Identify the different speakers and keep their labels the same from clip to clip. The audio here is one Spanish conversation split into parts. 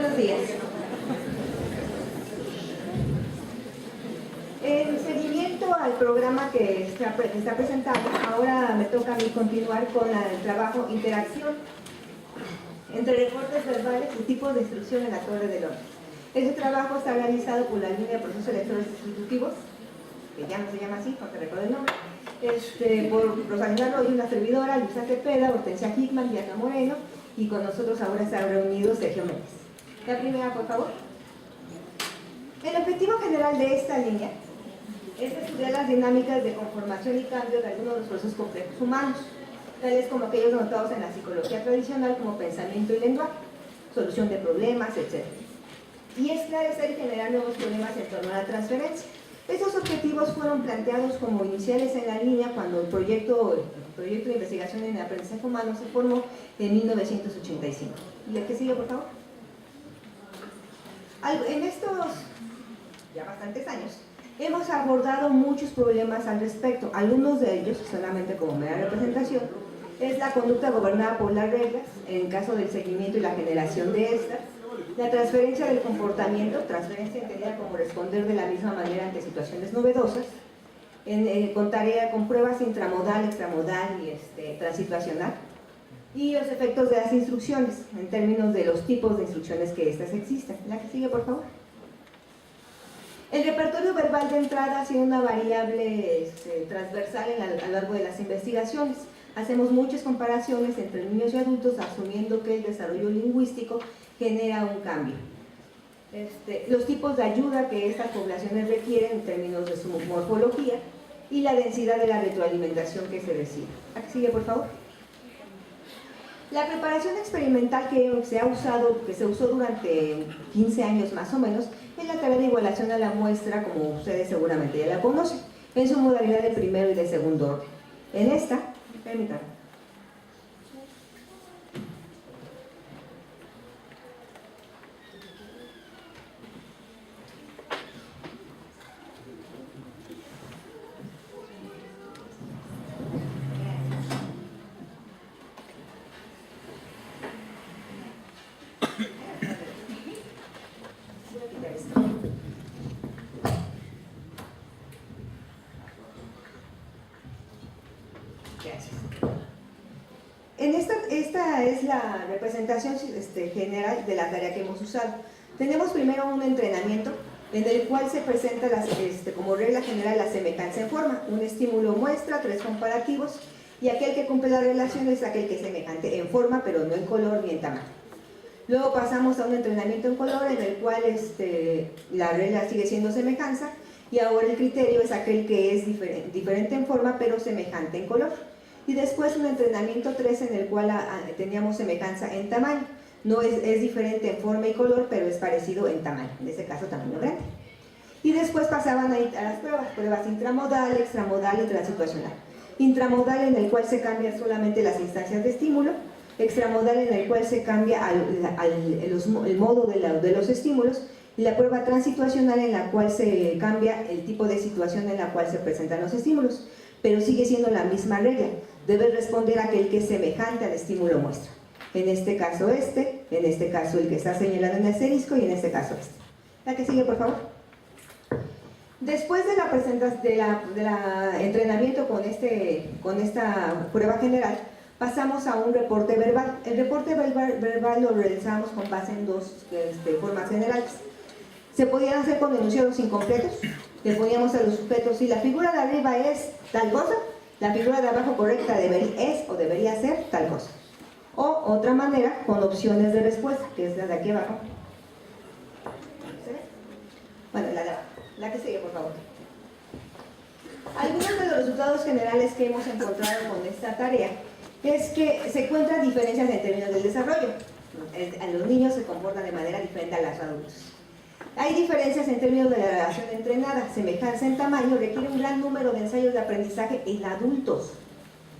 Speaker 1: Buenos días. En seguimiento al programa que está presentado, ahora me toca a mí continuar con el trabajo Interacción entre reportes verbales y tipos de instrucción en la Torre de Londres. Este trabajo está realizado por la línea de procesos lectores sustitutivos, que ya no se llama así, porque recuerdo el nombre, por Rosalina Arroyo, una servidora, Luisa Cepeda, Hortensia Hickman, Diana Moreno, y con nosotros ahora están reunidos Sergio Méndez. La primera, por favor. El objetivo general de esta línea es estudiar las dinámicas de conformación y cambio de algunos de los procesos complejos humanos, tales como aquellos denotados en la psicología tradicional como pensamiento y lenguaje, solución de problemas, etc. Y esclarecer y generar nuevos problemas en torno a la transferencia. Estos objetivos fueron planteados como iniciales en la línea cuando el proyecto de investigación en el aprendizaje humano se formó en 1985. ¿Y el que sigue, por favor? En estos ya bastantes años, hemos abordado muchos problemas al respecto. Algunos de ellos, solamente como mera representación, es la conducta gobernada por las reglas, en caso del seguimiento y la generación de estas, la transferencia del comportamiento, transferencia entendida como responder de la misma manera ante situaciones novedosas, con pruebas intramodal, extramodal y transituacional, y los efectos de las instrucciones, en términos de los tipos de instrucciones que estas existen. La que sigue, por favor. El repertorio verbal de entrada ha sido una variable transversal a lo largo de las investigaciones. Hacemos muchas comparaciones entre niños y adultos, asumiendo que el desarrollo lingüístico genera un cambio. Los tipos de ayuda que estas poblaciones requieren en términos de su morfología y la densidad de la retroalimentación que se recibe. Aquí sigue, por favor. La preparación experimental que se usó durante 15 años más o menos es la tarea de igualación a la muestra, como ustedes seguramente ya la conocen, en su modalidad de primero y de segundo orden. En esta, permítanme. Esta es la representación general de la tarea que hemos usado. Tenemos primero un entrenamiento en el cual se presenta como regla general la semejanza en forma, un estímulo muestra, 3 comparativos, y aquel que cumple la relación es aquel que es semejante en forma, pero no en color ni en tamaño. Luego pasamos a un entrenamiento en color en el cual la regla sigue siendo semejanza, y ahora el criterio es aquel que es diferente en forma, pero semejante en color. Y después un entrenamiento 3 en el cual teníamos semejanza en tamaño. No es diferente en forma y color, pero es parecido en tamaño, en este caso tamaño grande. Y después pasaban a las pruebas intramodal, extramodal y transituacional. Intramodal, en el cual se cambian solamente las instancias de estímulo; extramodal, en el cual se cambia el modo de los estímulos; y la prueba transituacional, en la cual se cambia el tipo de situación en la cual se presentan los estímulos, pero sigue siendo la misma regla. Debe responder aquel que es semejante al estímulo muestra. En este caso en este caso el que está señalado en el asterisco, y en este caso este. La que sigue, por favor. Después de la presentación del entrenamiento con esta prueba general, pasamos a un reporte verbal. El reporte verbal lo realizamos con base en 2 formas generales. Se podían hacer con enunciados incompletos. Le poníamos a los sujetos: si la figura de arriba es tal cosa, la figura de abajo correcta es o debería ser tal cosa. O otra manera, con opciones de respuesta, que es la de aquí abajo. Bueno, la de abajo. La que sigue, por favor. Algunos de los resultados generales que hemos encontrado con esta tarea es que se encuentran diferencias en términos del desarrollo. Los niños se comportan de manera diferente a los adultos. Hay diferencias en términos de la relación entrenada. Semejanza en tamaño requiere un gran número de ensayos de aprendizaje en adultos.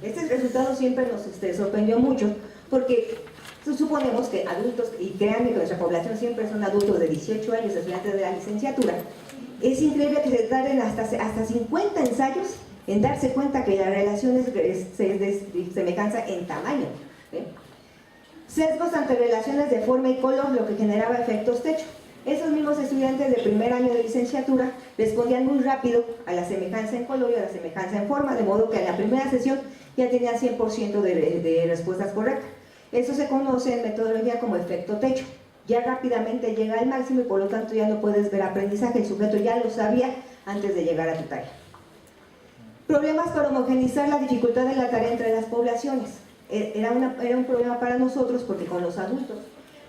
Speaker 1: Este resultado siempre nos sorprendió mucho, porque suponemos que adultos, y créanme que nuestra población siempre son adultos de 18 años, estudiantes de la licenciatura. Es increíble que se tarden hasta 50 ensayos en darse cuenta que la relación es de semejanza en tamaño. Sesgos ante relaciones de forma y color, lo que generaba efectos techo. Esos mismos estudiantes de primer año de licenciatura respondían muy rápido a la semejanza en color y a la semejanza en forma, de modo que en la primera sesión ya tenían 100% de respuestas correctas. Eso se conoce en metodología como efecto techo. Ya rápidamente llega al máximo y por lo tanto ya no puedes ver aprendizaje, el sujeto ya lo sabía antes de llegar a tu tarea. Problemas para homogeneizar la dificultad de la tarea entre las poblaciones. Era un problema para nosotros porque con los adultos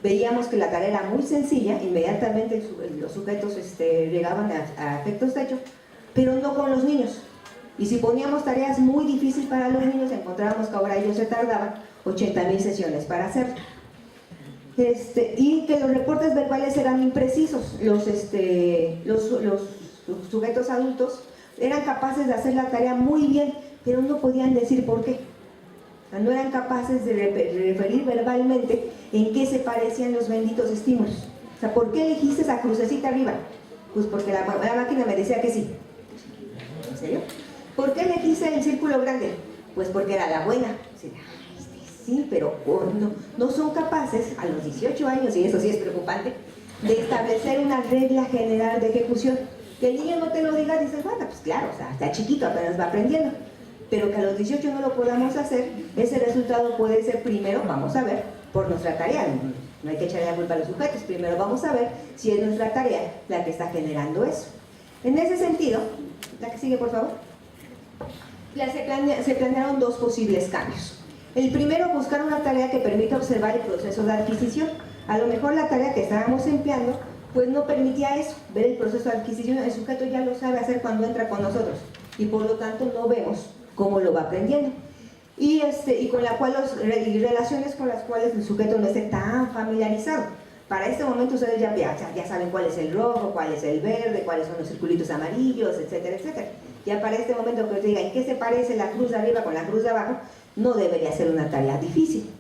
Speaker 1: veíamos que la tarea era muy sencilla, inmediatamente los sujetos llegaban a efectos techo, pero no con los niños. Y si poníamos tareas muy difíciles para los niños, encontrábamos que ahora ellos se tardaban 80.000 sesiones para hacerlo. Y que los reportes verbales eran imprecisos. Los sujetos adultos eran capaces de hacer la tarea muy bien, pero no podían decir por qué. O sea, no eran capaces de referir verbalmente en qué se parecían los benditos estímulos. O sea, ¿por qué elegiste esa crucecita arriba? Pues porque la máquina me decía que sí. ¿En serio? ¿Por qué elegiste el círculo grande? Pues porque era la buena. Sí, pero no son capaces a los 18 años, y eso sí es preocupante, de establecer una regla general de ejecución. Que el niño no te lo diga, dices, bueno, pues claro, o sea, está chiquito, apenas va aprendiendo. Pero que a los 18 no lo podamos hacer, ese resultado puede ser primero, vamos a ver, por nuestra tarea. No hay que echarle la culpa a los sujetos, primero vamos a ver si es nuestra tarea la que está generando eso. En ese sentido, la que sigue por favor, se planearon dos posibles cambios. El primero, buscar una tarea que permita observar el proceso de adquisición. A lo mejor la tarea que estábamos empleando pues no permitía eso, ver el proceso de adquisición. El sujeto ya lo sabe hacer cuando entra con nosotros y por lo tanto no vemos cómo lo va aprendiendo. Y con la cual relaciones con las cuales el sujeto no esté tan familiarizado. Para este momento ustedes ya saben cuál es el rojo, cuál es el verde, cuáles son los circulitos amarillos, etcétera, etcétera. Ya para este momento que te diga en qué se parece la cruz de arriba con la cruz de abajo, no debería ser una tarea difícil.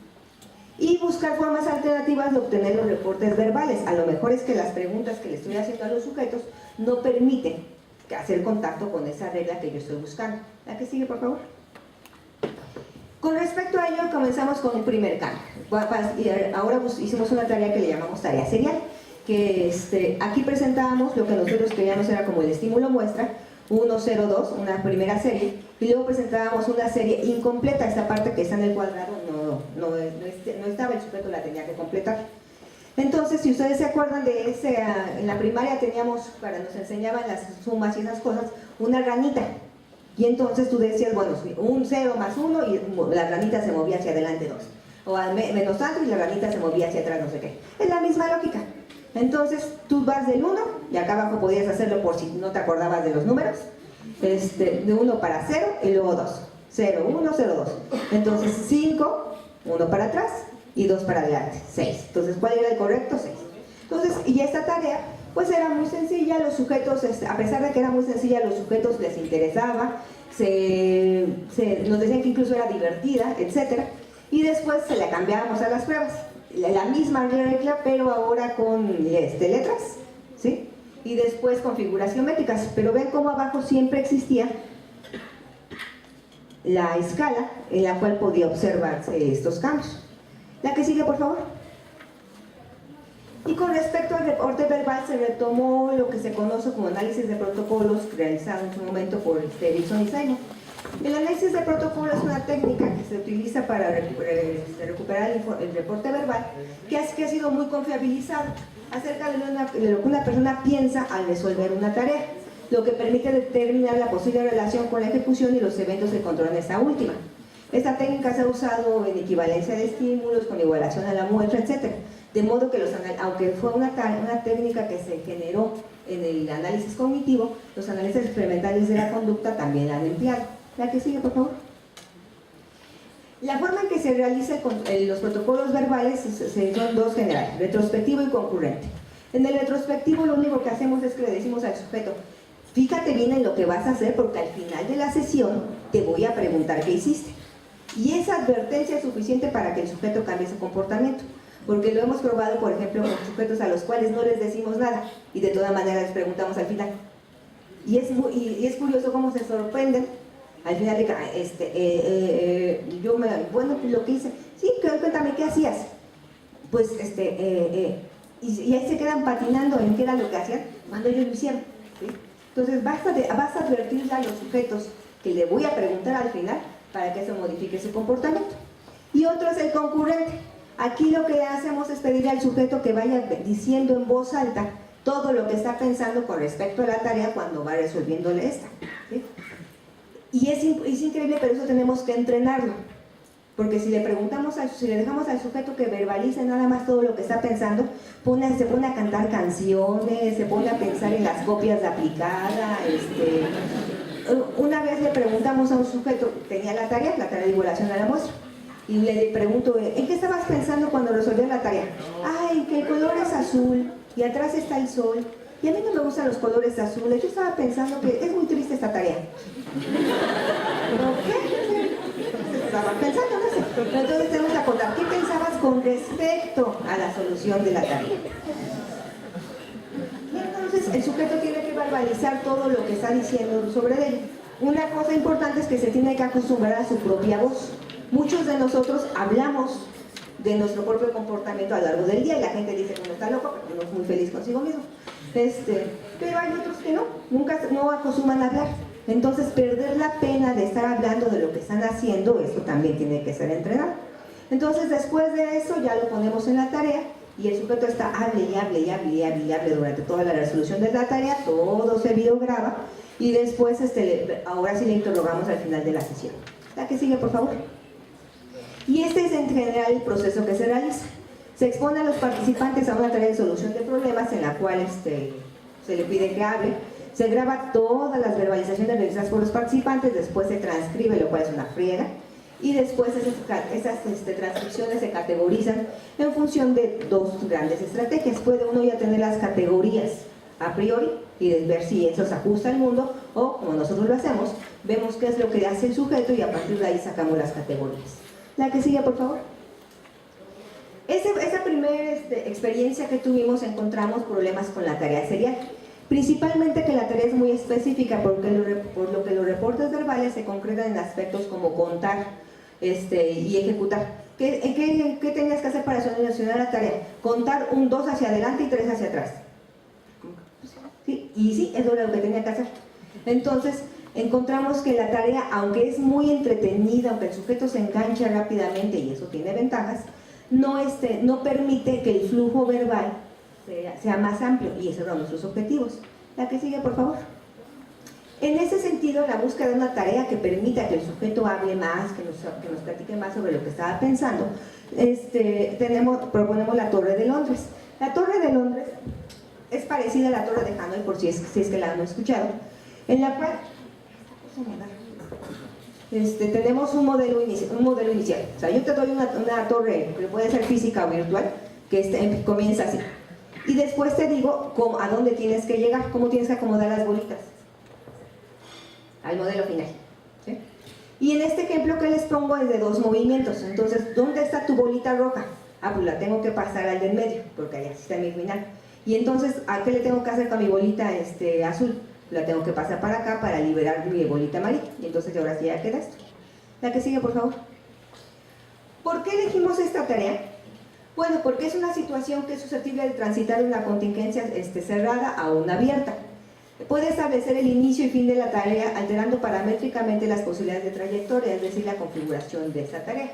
Speaker 1: Y buscar formas alternativas de obtener los reportes verbales. A lo mejor es que las preguntas que le estoy haciendo a los sujetos no permiten hacer contacto con esa regla que yo estoy buscando. La que sigue, por favor. Con respecto a ello, comenzamos con un primer cambio. Ahora hicimos una tarea que le llamamos tarea serial, que aquí presentábamos lo que nosotros queríamos era como el estímulo muestra, 1, 0, 2, una primera serie, y luego presentábamos una serie incompleta. Esta parte que está en el cuadrado no estaba, el sujeto la tenía que completar. Entonces, si ustedes se acuerdan de en la primaria teníamos, para nos enseñaban las sumas y esas cosas, una ranita. Y entonces tú decías, bueno, un 0 más 1 y la ranita se movía hacia adelante 2. O menos tanto y la ranita se movía hacia atrás no sé qué. Es la misma lógica. Entonces tú vas del 1 y acá abajo podías hacerlo por si no te acordabas de los números. De 1 para 0 y luego 2. 0, 1, 0, 2. Entonces 5, 1 para atrás y 2 para adelante. 6. Entonces, ¿cuál era el correcto? 6. Entonces, y esta tarea pues era muy sencilla, los sujetos, a pesar de que era muy sencilla, a los sujetos les interesaba, nos decían que incluso era divertida, etc. Y después se la cambiábamos a las pruebas, la misma regla, pero ahora con letras, ¿sí? Y después con figuras geométricas, pero ven cómo abajo siempre existía la escala en la cual podía observarse estos cambios. La que sigue, por favor. Y con respecto al reporte verbal se retomó lo que se conoce como análisis de protocolos realizado en su momento por Erickson y Simon. El análisis de protocolo es una técnica que se utiliza para recuperar el reporte verbal que ha sido muy confiabilizado acerca de lo que una persona piensa al resolver una tarea, lo que permite determinar la posible relación con la ejecución y los eventos que controlan esta última. Esta técnica se ha usado en equivalencia de estímulos, con igualación a la muestra, etc. De modo que, aunque fue una técnica que se generó en el análisis cognitivo, los análisis experimentales de la conducta también la han empleado. La que sigue, por favor. La forma en que se realizan los protocolos verbales son dos generales, retrospectivo y concurrente. En el retrospectivo lo único que hacemos es que le decimos al sujeto, fíjate bien en lo que vas a hacer porque al final de la sesión te voy a preguntar qué hiciste. Y esa advertencia es suficiente para que el sujeto cambie su comportamiento. Porque lo hemos probado, por ejemplo, con sujetos a los cuales no les decimos nada y de todas maneras les preguntamos al final. Y es curioso cómo se sorprenden al final de bueno, lo que hice, sí, cuéntame, ¿qué hacías? pues y ahí se quedan patinando en qué era lo que hacían cuando ellos lo hicieron, ¿sí? Entonces vas a advertirle a los sujetos que le voy a preguntar al final para que se modifique su comportamiento. Y otro es el concurrente. Aquí lo que hacemos es pedirle al sujeto que vaya diciendo en voz alta todo lo que está pensando con respecto a la tarea cuando va resolviéndole esta, ¿sí? Y es increíble, pero eso tenemos que entrenarlo. Porque si le dejamos al sujeto que verbalice nada más todo lo que está pensando, se pone a cantar canciones, se pone a pensar en las copias de aplicada. Una vez le preguntamos a un sujeto, tenía la tarea de igualación a la muestra, y le pregunto, ¿en qué estabas pensando cuando resolvías la tarea? Ay, que el color es azul, y atrás está el sol, y a mí no me gustan los colores azules, yo estaba pensando que es muy triste esta tarea. ¿Pero qué? Estabas pensando, no sé. Entonces tenemos que acordar, ¿qué pensabas con respecto a la solución de la tarea? Entonces el sujeto tiene que verbalizar todo lo que está diciendo sobre él. Una cosa importante es que se tiene que acostumbrar a su propia voz. Muchos de nosotros hablamos de nuestro propio comportamiento a lo largo del día y la gente dice que uno está loco, porque uno es muy feliz consigo mismo. Pero hay otros que no acostumbran a hablar. Entonces perder la pena de estar hablando de lo que están haciendo, eso también tiene que ser entrenado. Entonces después de eso ya lo ponemos en la tarea y el sujeto está hable y hable durante toda la resolución de la tarea, todo se videograba y después ahora sí le interrogamos al final de la sesión. La que sigue, por favor. Y este es en general el proceso que se realiza. Se expone a los participantes a una tarea de solución de problemas en la cual se le pide que hable. Se graba todas las verbalizaciones realizadas por los participantes, después se transcribe, lo cual es una friega, y después esas transcripciones se categorizan en función de dos grandes estrategias. Puede uno ya tener las categorías a priori y ver si eso se ajusta al mundo, o como nosotros lo hacemos, vemos qué es lo que hace el sujeto y a partir de ahí sacamos las categorías. La que sigue, por favor. Esa primera experiencia que tuvimos, encontramos problemas con la tarea serial. Principalmente que la tarea es muy específica, por lo que los reportes verbales se concretan en aspectos como contar y ejecutar. ¿Qué tenías que hacer para solucionar la tarea? Contar un 2 hacia adelante y 3 hacia atrás. ¿Sí? Y sí, eso era lo que tenía que hacer. Entonces, encontramos que la tarea, aunque es muy entretenida, aunque el sujeto se engancha rápidamente y eso tiene ventajas, no permite que el flujo verbal sea más amplio, y esos son nuestros objetivos. La que sigue, por favor. En ese sentido, la búsqueda de una tarea que permita que el sujeto hable más, que nos platique más sobre lo que estaba pensando, proponemos la Torre de Londres. La Torre de Londres es parecida a la Torre de Hanoi, por si es que la han escuchado, en la cual tenemos un modelo inicial. O sea, yo te doy una torre que puede ser física o virtual, que comienza así. Y después te digo a dónde tienes que llegar, cómo tienes que acomodar las bolitas al modelo final, ¿sí? Y en este ejemplo que les pongo es de 2 movimientos. Entonces, ¿dónde está tu bolita roja? Ah, pues la tengo que pasar al del medio, porque allá está mi final. Y entonces, ¿a qué le tengo que hacer con mi bolita azul? La tengo que pasar para acá para liberar mi bolita amarilla. Y entonces ahora sí ya queda esto. La que sigue, por favor. ¿Por qué elegimos esta tarea? Bueno, porque es una situación que es susceptible de transitar de una contingencia cerrada a una abierta. Puede establecer el inicio y fin de la tarea alterando paramétricamente las posibilidades de trayectoria, es decir, la configuración de esta tarea.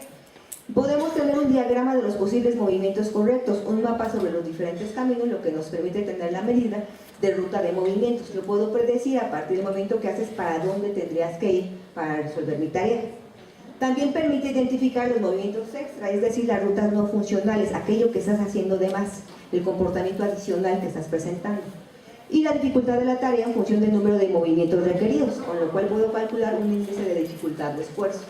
Speaker 1: Podemos tener un diagrama de los posibles movimientos correctos, un mapa sobre los diferentes caminos, lo que nos permite tener la medida de ruta de movimientos. Lo puedo predecir a partir del movimiento que haces para dónde tendrías que ir para resolver mi tarea. También permite identificar los movimientos extra, es decir, las rutas no funcionales, aquello que estás haciendo de más, el comportamiento adicional que estás presentando. Y la dificultad de la tarea en función del número de movimientos requeridos, con lo cual puedo calcular un índice de dificultad o esfuerzo.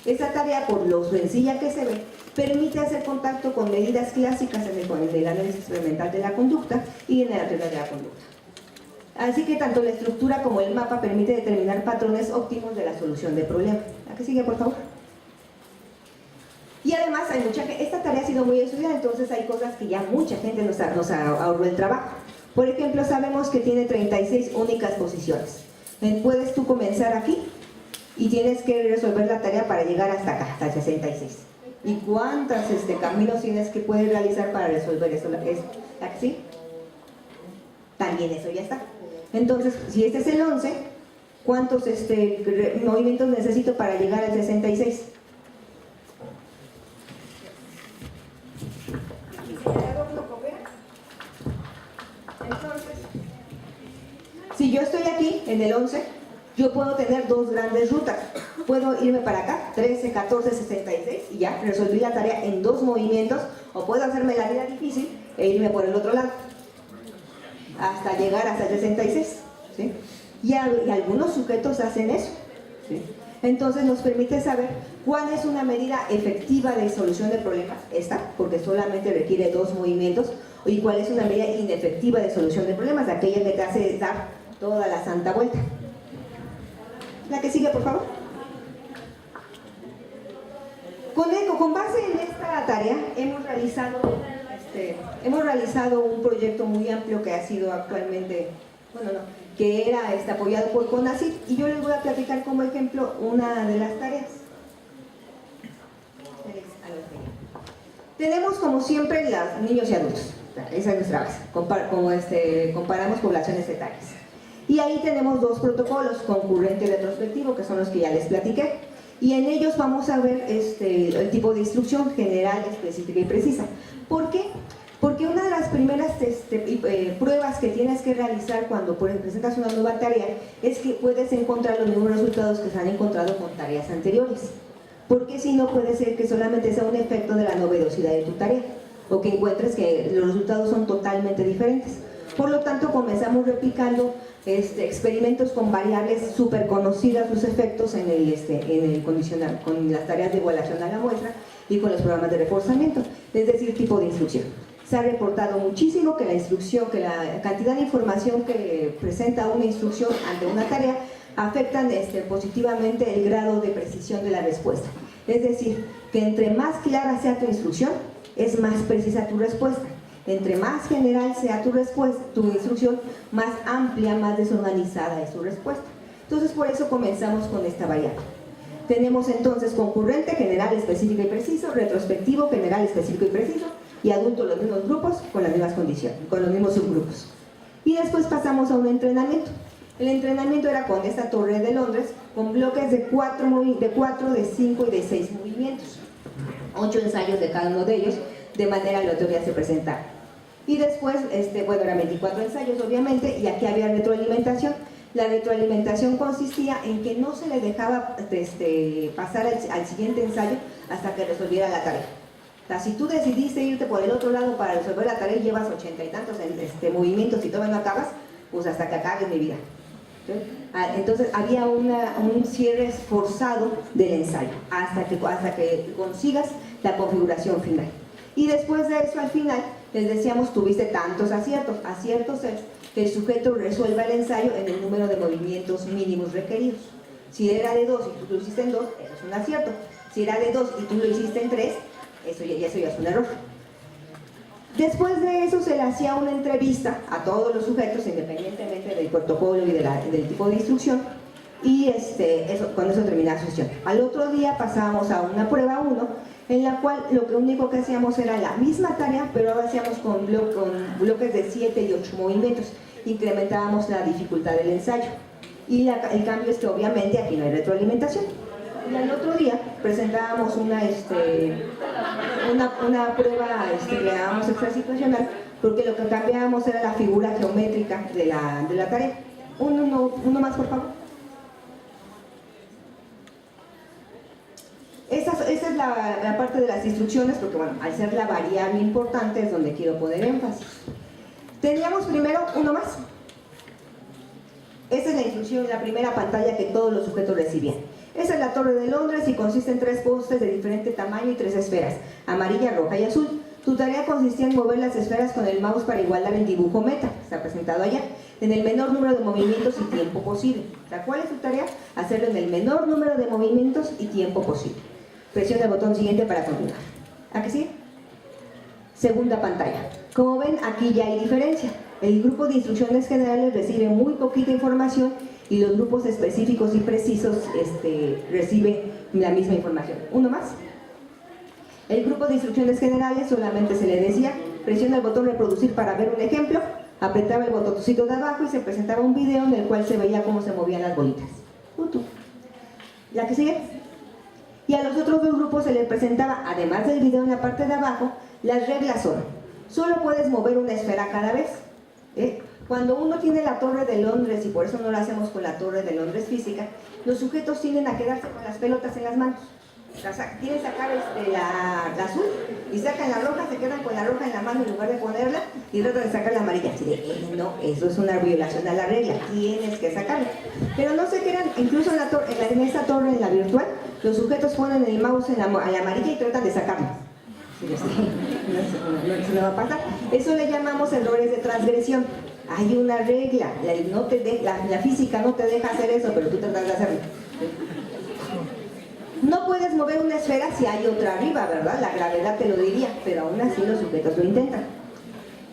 Speaker 1: Esta tarea, por lo sencilla que se ve, permite hacer contacto con medidas clásicas en el análisis experimental de la conducta y en la teoría de la conducta. Así que tanto la estructura como el mapa permite determinar patrones óptimos de la solución del problema. ¿La que sigue, por favor? Y además, esta tarea ha sido muy estudiada, entonces hay cosas que ya mucha gente nos ahorró el trabajo. Por ejemplo, sabemos que tiene 36 únicas posiciones. Puedes tú comenzar aquí y tienes que resolver la tarea para llegar hasta acá, hasta el 66. ¿Y cuántos caminos tienes que puedes realizar para resolver eso? ¿Sí? También eso ya está. Entonces, si este es el 11, ¿cuántos movimientos necesito para llegar al 66? Entonces, si yo estoy aquí en el 11, yo puedo tener dos grandes rutas. Puedo irme para acá, 13, 14, 66, y ya resolví la tarea en dos movimientos, o puedo hacerme la vida difícil e irme por el otro lado hasta llegar hasta el 66, ¿sí? Y algunos sujetos hacen eso, ¿sí? Entonces nos permite saber cuál es una medida efectiva de solución de problemas, esta, porque solamente requiere dos movimientos, y cuál es una medida inefectiva de solución de problemas, aquella que te hace dar toda la santa vuelta. La que sigue, por favor. Con base en esta tarea hemos realizado un proyecto muy amplio que ha sido actualmente, que era apoyado por CONACYT, y yo les voy a platicar como ejemplo una de las tareas. Tenemos como siempre los niños y adultos, esa es nuestra base, comparamos poblaciones etarias. Y ahí tenemos dos protocolos, concurrente y retrospectivo, que son los que ya les platiqué. Y en ellos vamos a ver el tipo de instrucción general, específica y precisa. ¿Por qué? Porque una de las primeras pruebas que tienes que realizar cuando presentas una nueva tarea es que puedes encontrar los mismos resultados que se han encontrado con tareas anteriores. Porque si no, puede ser que solamente sea un efecto de la novedosidad de tu tarea, o que encuentres que los resultados son totalmente diferentes. Por lo tanto, comenzamos replicando experimentos con variables súper conocidas, sus efectos en el condicional, con las tareas de evaluación a la muestra y con los programas de reforzamiento, es decir, tipo de instrucción. Se ha reportado muchísimo que la cantidad de información que presenta una instrucción ante una tarea afectan positivamente el grado de precisión de la respuesta. Es decir, que entre más clara sea tu instrucción, es más precisa tu respuesta. Entre más general sea tu instrucción, más amplia, más desorganizada es tu respuesta. Entonces, por eso comenzamos con esta variable. Tenemos entonces concurrente, general, específico y preciso, retrospectivo, general, específico y preciso, y adulto los mismos grupos con las mismas condiciones, con los mismos subgrupos. Y después pasamos a un entrenamiento. El entrenamiento era con esta torre de Londres, con bloques de 4, de 5 y de 6 movimientos. 8 ensayos de cada uno de ellos, de manera aleatoria se presentaron. Y después, eran 24 ensayos obviamente, y aquí había retroalimentación. La retroalimentación consistía en que no se le dejaba pasar al siguiente ensayo hasta que resolviera la tarea. O sea, si tú decidiste irte por el otro lado para resolver la tarea y llevas 80 y tantos movimientos y todavía no acabas, pues hasta que acabes mi vida. Entonces había un cierre forzado del ensayo hasta que consigas la configuración final. Y después de eso, al final, les decíamos, tuviste tantos aciertos. Aciertos es que el sujeto resuelva el ensayo en el número de movimientos mínimos requeridos. Si era de 2 y tú lo hiciste en 2, eso es un acierto. Si era de 2 y tú lo hiciste en 3, eso ya es un error. Después de eso se le hacía una entrevista a todos los sujetos, independientemente del protocolo y del tipo de instrucción, y con eso terminaba su sesión. Al otro día pasábamos a una prueba 1, en la cual lo único que hacíamos era la misma tarea, pero ahora hacíamos con bloques de 7 y 8 movimientos. Incrementábamos la dificultad del ensayo. Y el cambio es que obviamente aquí no hay retroalimentación. Y al otro día presentábamos una prueba que le dábamos extrasituacional, porque lo que cambiábamos era la figura geométrica de la tarea. Uno más, por favor. Esa es la parte de las instrucciones, porque al ser la variable importante es donde quiero poner énfasis. Teníamos primero uno más. Esa es la instrucción, la primera pantalla que todos los sujetos recibían. Esa es la torre de Londres y consiste en 3 postes de diferente tamaño y 3 esferas, amarilla, roja y azul. Tu tarea consistía en mover las esferas con el mouse para igualar el dibujo meta, está presentado allá, en el menor número de movimientos y tiempo posible. ¿Cuál es tu tarea? Hacerlo en el menor número de movimientos y tiempo posible. Presiona el botón siguiente para continuar. ¿A qué sigue? Segunda pantalla. Como ven, aquí ya hay diferencia. El grupo de instrucciones generales recibe muy poquita información y los grupos específicos y precisos reciben la misma información. ¿Uno más? El grupo de instrucciones generales solamente se le decía, presiona el botón reproducir para ver un ejemplo, apretaba el botoncito de abajo y se presentaba un video en el cual se veía cómo se movían las bolitas. ¿La que sigue? Y a los otros dos grupos se les presentaba, además del video en la parte de abajo, las reglas son: solo puedes mover una esfera cada vez. Cuando uno tiene la Torre de Londres, y por eso no lo hacemos con la Torre de Londres física, los sujetos tienden a quedarse con las pelotas en las manos. Quieren sacar la azul y sacan la roja, se quedan con la roja en la mano en lugar de ponerla y tratan de sacar la amarilla. Así de, no, eso es una violación a la regla, tienes que sacarla. Pero no se quedan, incluso en esta torre, en la virtual, los sujetos ponen el mouse en la amarilla y tratan de sacarlo. No se va a pasar. Eso le llamamos errores de transgresión. Hay una regla, la física no te deja hacer eso, pero tú tratas de hacerlo. No puedes mover una esfera si hay otra arriba, ¿verdad? La gravedad te lo diría, pero aún así los sujetos lo intentan.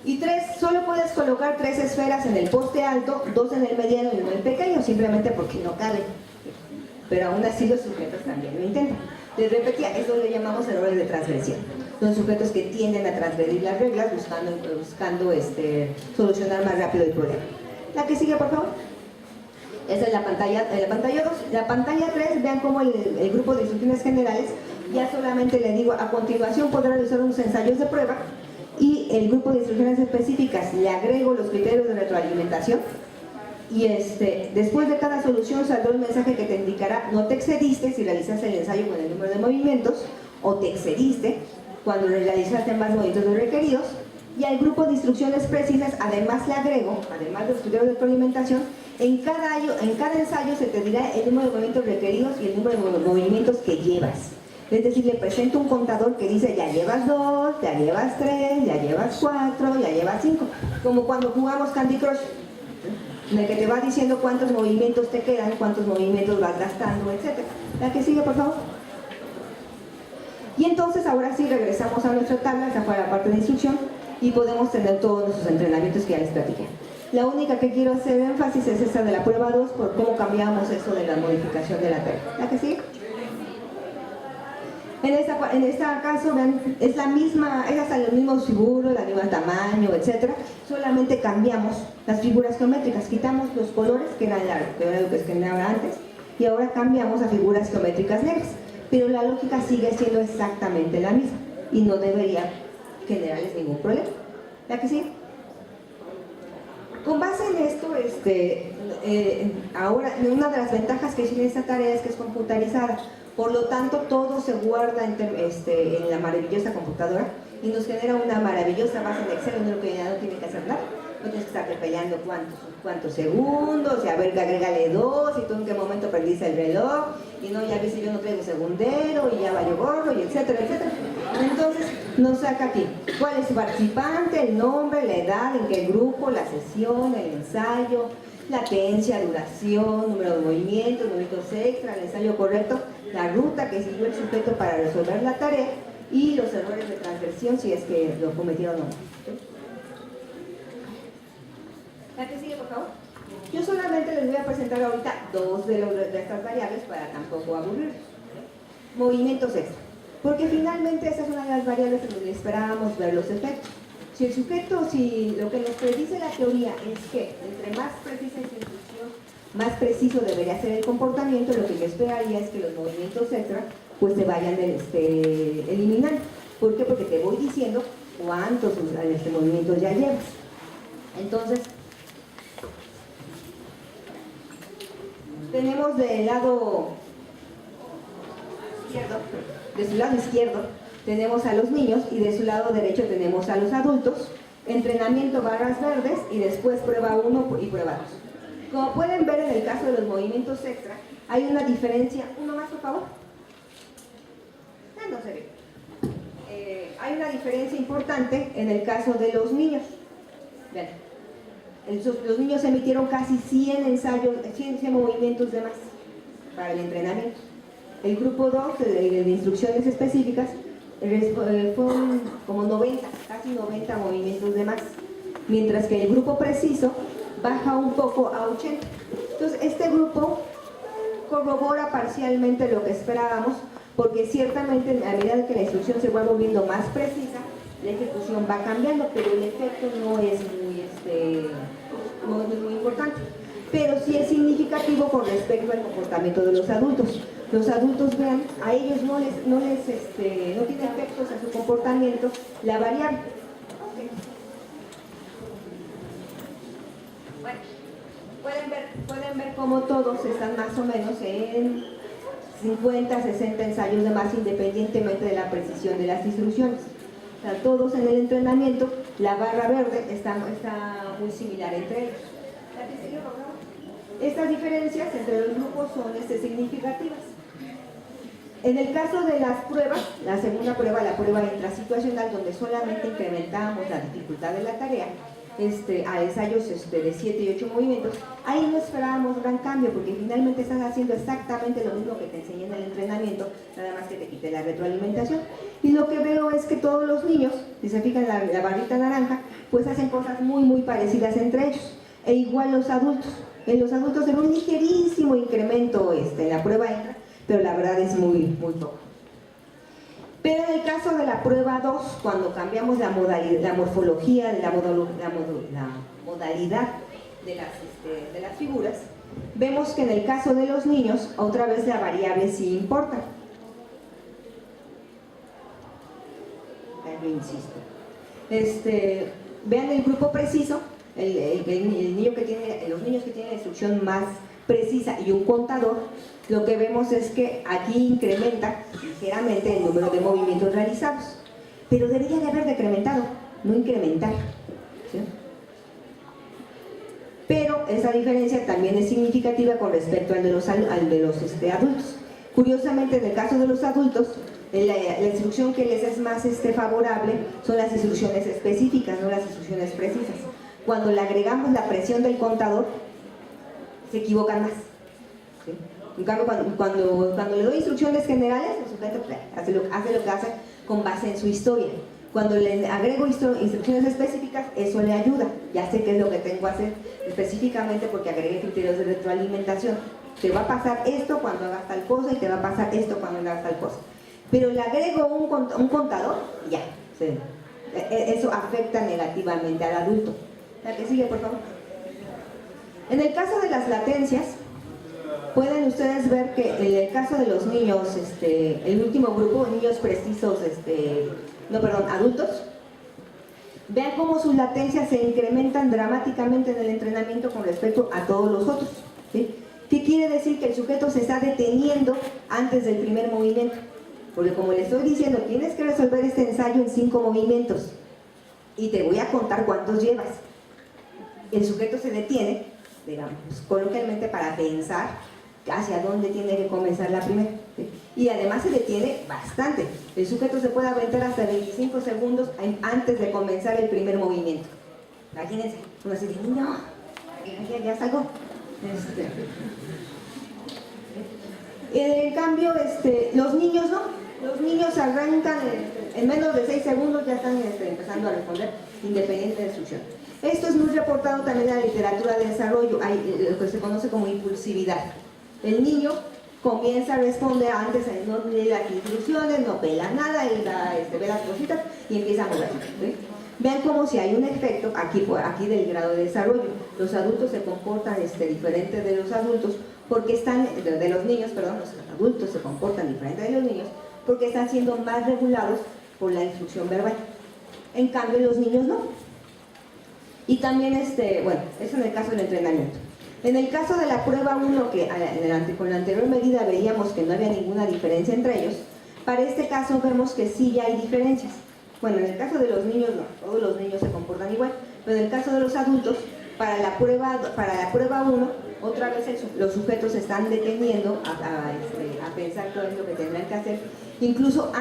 Speaker 1: Y 3, solo puedes colocar 3 esferas en el poste alto, 2 en el mediano y 1 en el pequeño, simplemente porque no caben. Pero aún así los sujetos también lo intentan. Les repetía, eso le llamamos errores de transgresión. Son sujetos que tienden a transgredir las reglas buscando solucionar más rápido el problema. La que sigue, por favor. Esa es la pantalla 2. La pantalla 3, vean cómo el grupo de instrucciones generales, ya solamente le digo, a continuación podrá realizar unos ensayos de prueba, y el grupo de instrucciones específicas le agrego los criterios de retroalimentación, y después de cada solución saldrá un mensaje que te indicará: no te excediste si realizaste el ensayo con el número de movimientos, o te excediste cuando realizaste más movimientos de los requeridos. Y al grupo de instrucciones precisas además le agrego, además de los criterios de retroalimentación, en cada ensayo se te dirá el número de movimientos requeridos y el número de movimientos que llevas. Es decir, le presento un contador que dice: ya llevas 2, ya llevas 3, ya llevas 4, ya llevas 5. Como cuando jugamos Candy Crush, en el que te va diciendo cuántos movimientos te quedan, cuántos movimientos vas gastando, etc. La que sigue, por favor. Y entonces ahora sí regresamos a nuestra tabla, esa fue la parte de instrucción, y podemos tener todos nuestros entrenamientos que ya les platiqué. La única que quiero hacer énfasis es esta de la prueba 2, por cómo cambiamos eso de la modificación de la tarea. ¿La que sigue? En este caso, vean, es la misma, es hasta los mismos figuros, el mismo tamaño, etc. Solamente cambiamos las figuras geométricas, quitamos los colores, que era lo que escaneaba antes, y ahora cambiamos a figuras geométricas negras. Pero la lógica sigue siendo exactamente la misma, y no debería generarles ningún problema. ¿La que sigue? Con base en esto, ahora una de las ventajas que tiene esta tarea es que es computarizada, por lo tanto todo se guarda en la maravillosa computadora y nos genera una maravillosa base de Excel, donde lo que ya no tiene que hacer nada, no tienes que estar peleando cuántos segundos, y a ver, agrégale 2, y tú en qué momento perdiste el reloj, y no, ya viste, yo no traigo segundero, y ya valió gorro, y etcétera, etcétera. Entonces nos saca aquí cuál es su participante, el nombre, la edad, en qué grupo, la sesión, el ensayo, latencia, duración, número de movimientos extra, el ensayo correcto, la ruta que siguió el sujeto para resolver la tarea, y los errores de transgresión si es que lo cometieron o no. ¿La que sigue, por favor? Yo solamente les voy a presentar ahorita 2 de estas variables para tampoco aburrir. Movimientos extra. Porque finalmente esa es una de las variables en donde esperábamos ver los efectos. Si el sujeto, si lo que nos predice la teoría es que entre más precisa es la instrucción, más preciso debería ser el comportamiento, lo que yo esperaría es que los movimientos extra pues se vayan eliminando. ¿Por qué? Porque te voy diciendo cuántos movimientos ya llevas. Entonces, tenemos del lado izquierdo, de su lado izquierdo tenemos a los niños y de su lado derecho tenemos a los adultos, entrenamiento barras verdes y después prueba 1 y prueba 2. Como pueden ver en el caso de los movimientos extra, hay una diferencia, uno más por favor, no se ve. Hay una diferencia importante en el caso de los niños. Vean. Los niños emitieron casi 100 ensayos, 100 movimientos de más para el entrenamiento. El grupo 2 de instrucciones específicas fueron como 90, casi 90 movimientos de más, mientras que el grupo preciso baja un poco a 80. Entonces este grupo corrobora parcialmente lo que esperábamos, porque ciertamente a medida que la instrucción se va volviendo más precisa, la ejecución va cambiando, pero el efecto no es muy importante. Pero sí es significativo con respecto al comportamiento de los adultos. Los adultos, vean, a ellos no tiene efectos a su comportamiento la variable. Bueno, pueden ver cómo todos están más o menos en 50, 60 ensayos de masa independientemente de la precisión de las instrucciones. O sea, todos en el entrenamiento, la barra verde está muy similar entre ellos. Estas diferencias entre los grupos son significativas. En el caso de las pruebas, la segunda prueba, la prueba intrasituacional, donde solamente incrementamos la dificultad de la tarea, a ensayos de 7 y 8 movimientos, ahí no esperábamos gran cambio, porque finalmente estás haciendo exactamente lo mismo que te enseñé en el entrenamiento, nada más que te quité la retroalimentación. Y lo que veo es que todos los niños, si se fijan en la barrita naranja, pues hacen cosas muy parecidas entre ellos, e igual los adultos. En los adultos se ve un ligerísimo incremento en la prueba intra, pero la verdad es muy poco. Pero en el caso de la prueba 2, cuando cambiamos la morfología, la modalidad de las figuras, vemos que en el caso de los niños, otra vez la variable sí importa. Yo insisto. Vean el grupo preciso, los niños que tienen la instrucción más precisa y un contador, lo que vemos es que aquí incrementa ligeramente el número de movimientos realizados, pero debería de haber decrementado, no incrementar, ¿sí? Pero esa diferencia también es significativa con respecto al de los adultos. Curiosamente, en el caso de los adultos, la instrucción que les es más favorable son las instrucciones específicas, no las instrucciones precisas. Cuando le agregamos la presión del contador, se equivocan más, ¿sí? En cambio, cuando le doy instrucciones generales, el sujeto hace lo que hace con base en su historia. Cuando le agrego instrucciones específicas, eso le ayuda. Ya sé qué es lo que tengo que hacer específicamente porque agregué criterios de retroalimentación. Te va a pasar esto cuando hagas tal cosa y te va a pasar esto cuando hagas tal cosa. Pero le agrego un contador, ya. ¿Sí? Eso afecta negativamente al adulto. La que sigue, por favor. En el caso de las latencias, pueden ustedes ver que en el caso de los niños, el último grupo, niños precisos, adultos, vean cómo sus latencias se incrementan dramáticamente en el entrenamiento con respecto a todos los otros, ¿sí? ¿Qué quiere decir? Que el sujeto se está deteniendo antes del primer movimiento, porque como le estoy diciendo, tienes que resolver este ensayo en 5 movimientos y te voy a contar cuántos llevas. El sujeto se detiene, digamos, coloquialmente, para pensar hacia dónde tiene que comenzar la primera, ¿sí? Y además se detiene bastante. El sujeto se puede aventar hasta 25 segundos antes de comenzar el primer movimiento. Imagínense, uno así de, no, ya salgo. En cambio, los niños no. Los niños arrancan en menos de 6 segundos, ya están empezando a responder independiente de instrucción. Esto es muy reportado también en la literatura de desarrollo, hay lo que se conoce como impulsividad. El niño comienza a responder antes, no lee las instrucciones, no pela nada, él ve las cositas y empieza a mover, ¿sí? Vean como si hay un efecto aquí del grado de desarrollo. Los adultos se comportan diferente de los adultos porque los niños, los adultos se comportan diferente de los niños porque están siendo más regulados por la instrucción verbal. En cambio, los niños no. Y también, eso en el caso del entrenamiento. En el caso de la prueba 1, que con la anterior medida veíamos que no había ninguna diferencia entre ellos, para este caso vemos que sí ya hay diferencias. Bueno, en el caso de los niños no, todos los niños se comportan igual, pero en el caso de los adultos, para la prueba 1, otra vez los sujetos se están deteniendo a pensar todo lo que tendrán que hacer, incluso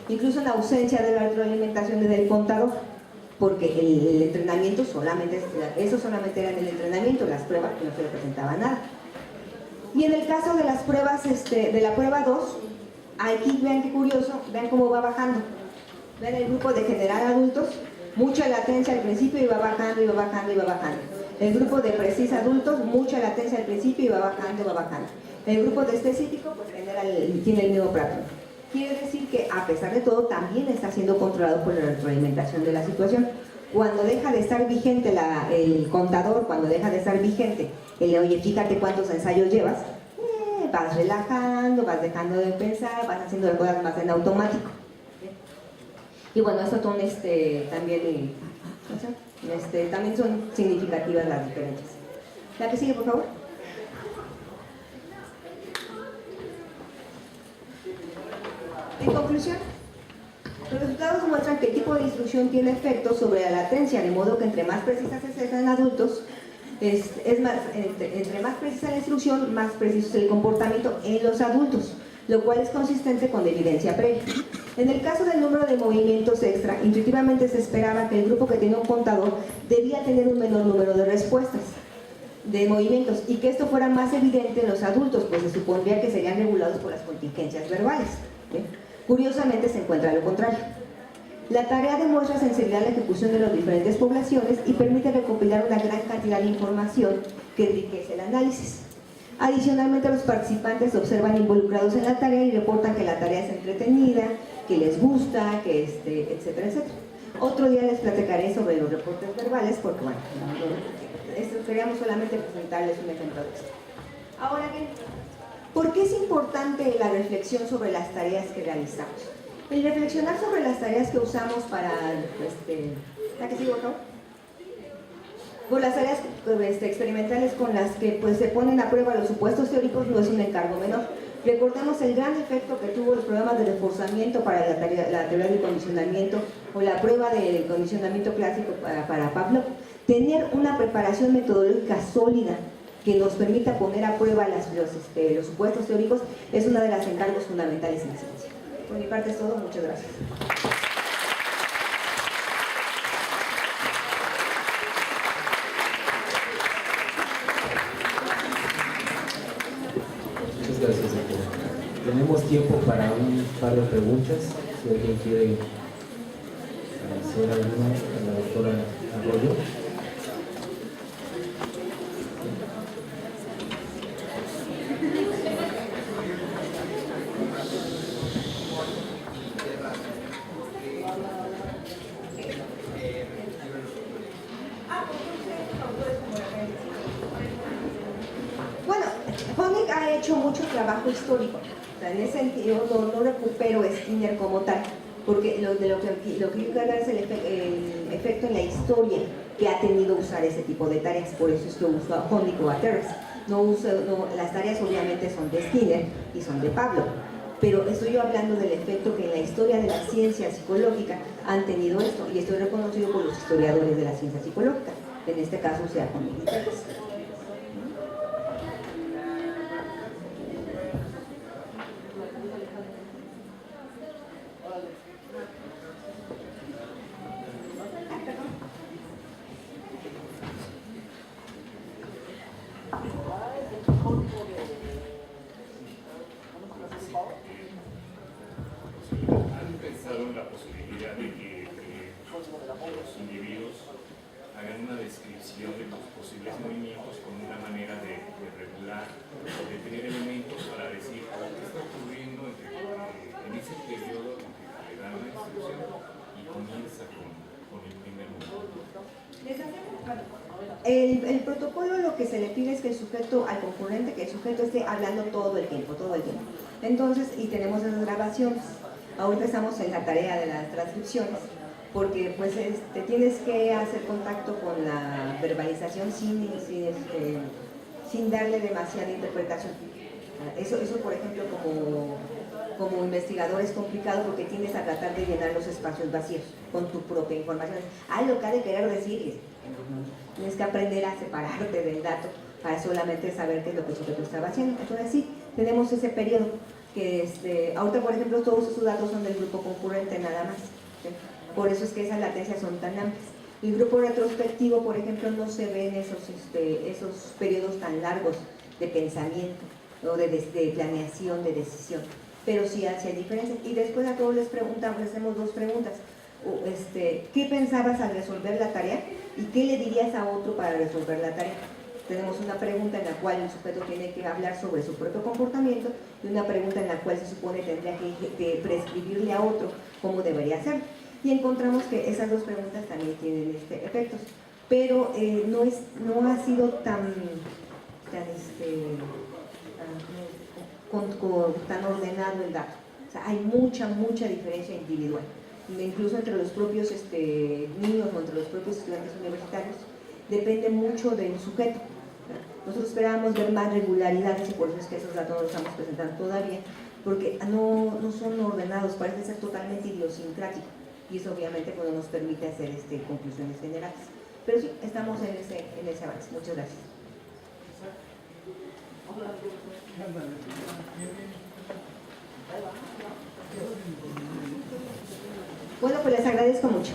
Speaker 1: incluso en la ausencia de la retroalimentación desde el contador, porque el entrenamiento solamente era en el entrenamiento, las pruebas no se representaba nada. Y en el caso de las pruebas, de la prueba 2, aquí vean qué curioso, vean cómo va bajando. Vean el grupo de general adultos, mucha latencia al principio y va bajando y va bajando y va bajando. El grupo de precis adultos, mucha latencia al principio y va bajando, va bajando. El grupo de específico, pues tiene el mismo patrón. Quiere decir que a pesar de todo también está siendo controlado por la retroalimentación de la situación. Cuando deja de estar vigente el contador, cuando deja de estar vigente oye, fíjate cuántos ensayos llevas, vas relajando, vas dejando de pensar, vas haciendo las cosas más en automático. Y bueno, eso también también son significativas las diferencias. La que sigue, por favor. En conclusión, los resultados muestran que el tipo de instrucción tiene efectos sobre la latencia, de modo que entre más precisa se sea en adultos, entre más precisa la instrucción, más preciso es el comportamiento en los adultos, lo cual es consistente con la evidencia previa. En el caso del número de movimientos extra, intuitivamente se esperaba que el grupo que tenía un contador debía tener un menor número de respuestas de movimientos y que esto fuera más evidente en los adultos, pues se supondría que serían regulados por las contingencias verbales. Curiosamente se encuentra lo contrario. La tarea demuestra sensibilidad a la ejecución de las diferentes poblaciones y permite recopilar una gran cantidad de información que enriquece el análisis. Adicionalmente, los participantes se observan involucrados en la tarea y reportan que la tarea es entretenida, que les gusta, que etcétera, etcétera. Otro día les platicaré sobre los reportes verbales porque, bueno, queríamos solamente presentarles un ejemplo de esto. Ahora bien, ¿por qué es importante la reflexión sobre las tareas que realizamos? El reflexionar sobre las tareas que usamos para, ¿la que sigo, no? Por las tareas experimentales con las que pues, se ponen a prueba los supuestos teóricos no es un encargo menor. Recordemos el gran efecto que tuvo los programas de reforzamiento para la teoría del condicionamiento o la prueba del condicionamiento clásico para Pavlov. Tener una preparación metodológica sólida que nos permita poner a prueba los supuestos teóricos es una de las encargos fundamentales en la ciencia. Por mi parte es todo, muchas gracias.
Speaker 2: Muchas gracias, doctora. Tenemos tiempo para un par de preguntas. Si alguien quiere hacer alguna a la doctora Arroyo.
Speaker 1: Ha hecho mucho trabajo histórico, o sea, en ese sentido no recupero Skinner como tal, porque lo que yo quiero dar es el efecto en la historia que ha tenido usar ese tipo de tareas, por eso es que uso a Honig o a Terrace. Las tareas obviamente son de Skinner y son de Pavlov, pero estoy yo hablando del efecto que en la historia de la ciencia psicológica han tenido esto, y estoy reconocido por los historiadores de la ciencia psicológica, en este caso sea Honig y Terrace.
Speaker 3: ¿Han pensado en la posibilidad de que los individuos hagan una descripción de los posibles movimientos con una manera de regular, de tener elementos para decir qué está ocurriendo en ese periodo en que le dan una instrucción y comienza con el primer movimiento?
Speaker 1: El protocolo lo que se le pide es que el sujeto, al concurrente, que el sujeto esté hablando todo el tiempo. Entonces, y tenemos esas grabaciones. Ahorita estamos en la tarea de las transcripciones, porque pues tienes que hacer contacto con la verbalización sin darle demasiada interpretación. Eso por ejemplo, como investigador es complicado porque tienes a tratar de llenar los espacios vacíos con tu propia información. Lo que ha de querer decir tienes que aprender a separarte del dato para solamente saber qué es lo que el sujeto estaba haciendo. Entonces sí, tenemos ese periodo que ahorita por ejemplo todos esos datos son del grupo concurrente nada más, ¿sí? Por eso es que esas latencias son tan amplias. El grupo retrospectivo, por ejemplo, no se ven esos periodos tan largos de pensamiento o de planeación, de decisión, pero sí hay diferencias. Y después a todos les hacemos dos preguntas. qué pensabas al resolver la tarea y qué le dirías a otro para resolver la tarea. Tenemos una pregunta en la cual el sujeto tiene que hablar sobre su propio comportamiento y una pregunta en la cual se supone tendría que prescribirle a otro cómo debería hacerlo. Y encontramos que esas dos preguntas también tienen efectos, pero no ha sido tan ordenado el dato. O sea, hay mucha diferencia individual, incluso entre los propios niños o entre los propios estudiantes universitarios, depende mucho del sujeto. Nosotros esperábamos ver más regularidades y por eso es que esos datos no los estamos presentando todavía, porque no son ordenados, parece ser totalmente idiosincrático y eso obviamente no nos permite hacer conclusiones generales. Pero sí, estamos en ese avance. Muchas gracias. Bueno, pues les agradezco mucho.